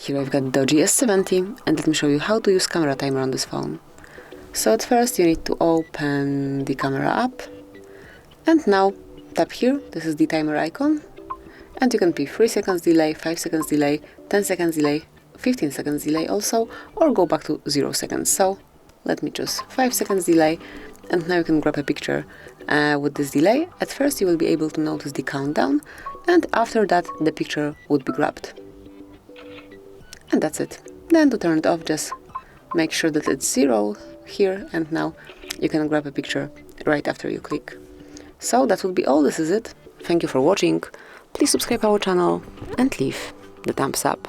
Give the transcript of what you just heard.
Here I've got Doogee S70 and let me show you how to use camera timer on this phone. So at first you need to open the camera app and now tap here, this is the timer icon, and you can pick 3 seconds delay, 5 seconds delay, 10 seconds delay, 15 seconds delay also, or go back to 0 seconds. So let me choose 5 seconds delay, and now you can grab a picture with this delay. At first you will be able to notice the countdown, and after that the picture would be grabbed. And that's it. Then to turn it off, just make sure that it's 0 here, and now you can grab a picture right after you click. So that would be all. This is it. Thank you for watching. Please subscribe our channel and leave the thumbs up.